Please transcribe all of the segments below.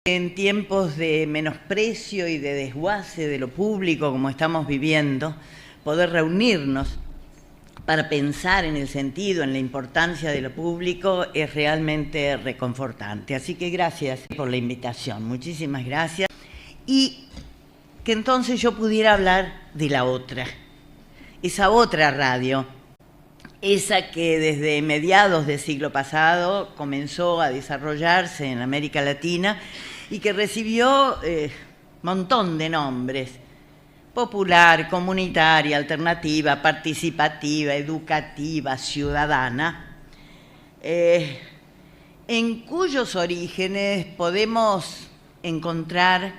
En tiempos de menosprecio y de desguace de lo público, como estamos viviendo, poder reunirnos para pensar en el sentido, en la importancia de lo público, es realmente reconfortante. Así que gracias por la invitación, muchísimas gracias. Y que entonces yo pudiera hablar de la otra, esa otra radio, esa que desde mediados del siglo pasado comenzó a desarrollarse en América Latina y que recibió montón de nombres: popular, comunitaria, alternativa, participativa, educativa, ciudadana, en cuyos orígenes podemos encontrar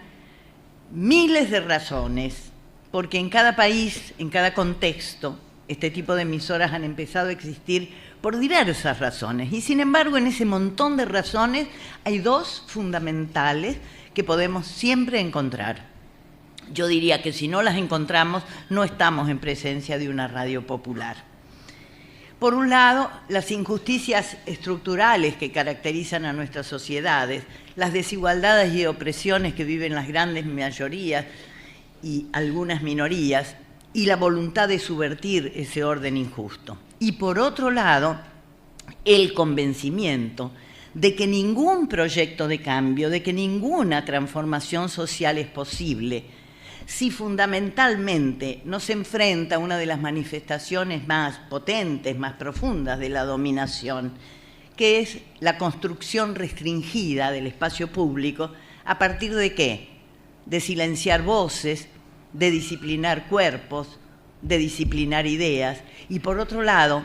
miles de razones, porque en cada país, en cada contexto, este tipo de emisoras han empezado a existir por diversas razones. Y sin embargo, en ese montón de razones hay dos fundamentales que podemos siempre encontrar. Yo diría que si no las encontramos, no estamos en presencia de una radio popular. Por un lado, las injusticias estructurales que caracterizan a nuestras sociedades, las desigualdades y opresiones que viven las grandes mayorías y algunas minorías, y la voluntad de subvertir ese orden injusto. Y por otro lado, el convencimiento de que ningún proyecto de cambio, de que ninguna transformación social es posible si fundamentalmente no se enfrenta a una de las manifestaciones más potentes, más profundas de la dominación, que es la construcción restringida del espacio público. ¿A partir de qué? De silenciar voces, de disciplinar cuerpos, de disciplinar ideas, y por otro lado,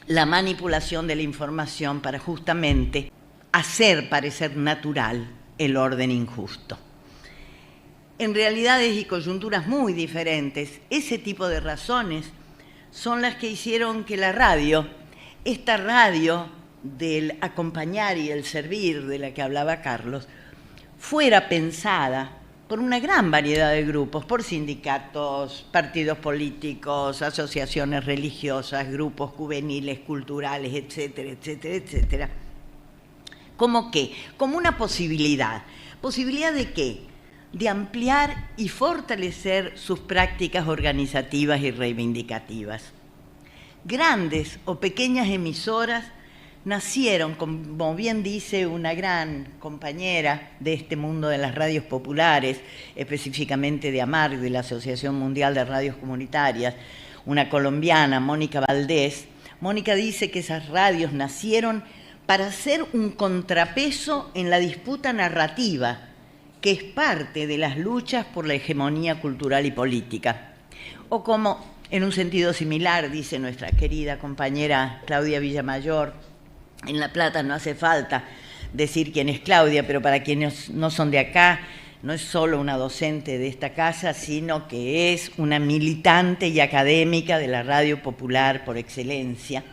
la manipulación de la información para justamente hacer parecer natural el orden injusto. En realidades y coyunturas muy diferentes, ese tipo de razones son las que hicieron que la radio, esta radio del acompañar y el servir de la que hablaba Carlos, fuera pensada por una gran variedad de grupos, por sindicatos, partidos políticos, asociaciones religiosas, grupos juveniles, culturales, etcétera, etcétera, etcétera. ¿Cómo qué? Como una posibilidad. ¿Posibilidad de qué? De ampliar y fortalecer sus prácticas organizativas y reivindicativas. Grandes o pequeñas emisoras nacieron, como bien dice una gran compañera de este mundo de las radios populares, específicamente de AMARC, de la Asociación Mundial de Radios Comunitarias, una colombiana, Mónica Valdés. Mónica dice que esas radios nacieron para ser un contrapeso en la disputa narrativa, que es parte de las luchas por la hegemonía cultural y política. O como, en un sentido similar, dice nuestra querida compañera Claudia Villamayor, en La Plata no hace falta decir quién es Claudia, pero para quienes no son de acá, no es solo una docente de esta casa, sino que es una militante y académica de la radio popular por excelencia.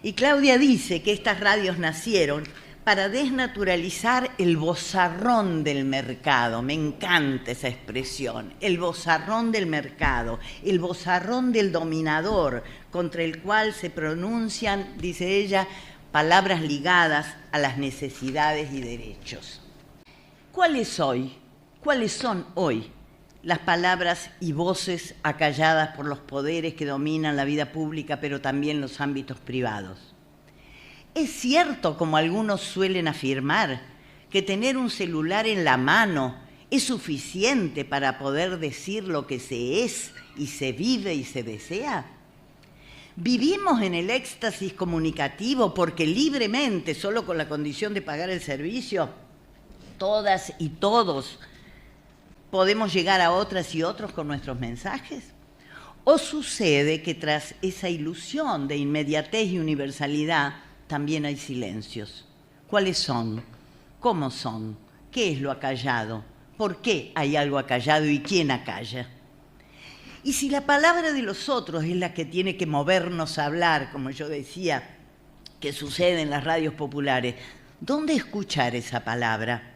Y Claudia dice que estas radios nacieron para desnaturalizar el vozarrón del mercado. Me encanta esa expresión, el vozarrón del mercado, el vozarrón del dominador, contra el cual se pronuncian, dice ella, palabras ligadas a las necesidades y derechos. ¿Cuáles son hoy las palabras y voces acalladas por los poderes que dominan la vida pública, pero también los ámbitos privados? Es cierto, como algunos suelen afirmar, que tener un celular en la mano es suficiente para poder decir lo que se es y se vive y se desea. ¿Vivimos en el éxtasis comunicativo porque libremente, solo con la condición de pagar el servicio, todas y todos podemos llegar a otras y otros con nuestros mensajes? ¿O sucede que tras esa ilusión de inmediatez y universalidad también hay silencios? ¿Cuáles son? ¿Cómo son? ¿Qué es lo acallado? ¿Por qué hay algo acallado y quién acalla? Y si la palabra de los otros es la que tiene que movernos a hablar, como yo decía, que sucede en las radios populares, ¿dónde escuchar esa palabra?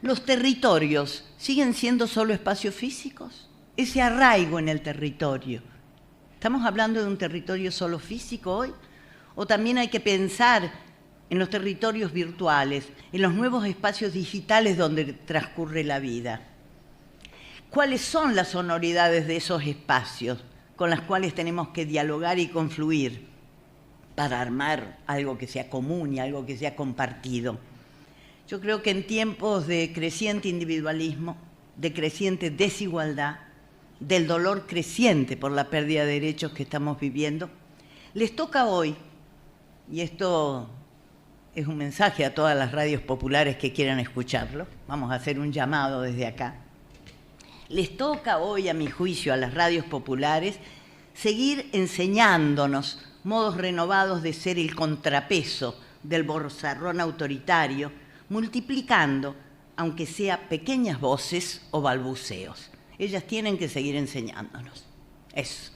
¿Los territorios siguen siendo solo espacios físicos? Ese arraigo en el territorio. ¿Estamos hablando de un territorio solo físico hoy? ¿O también hay que pensar en los territorios virtuales, en los nuevos espacios digitales donde transcurre la vida. ¿Cuáles son las sonoridades de esos espacios con las cuales tenemos que dialogar y confluir para armar algo que sea común y algo que sea compartido? Yo creo que en tiempos de creciente individualismo, de creciente desigualdad, del dolor creciente por la pérdida de derechos que estamos viviendo, les toca hoy, y esto es un mensaje a todas las radios populares que quieran escucharlo, vamos a hacer un llamado desde acá, les toca hoy, a mi juicio, a las radios populares, seguir enseñándonos modos renovados de ser el contrapeso del bozarrón autoritario, multiplicando, aunque sea pequeñas voces o balbuceos. Ellas tienen que seguir enseñándonos. Eso.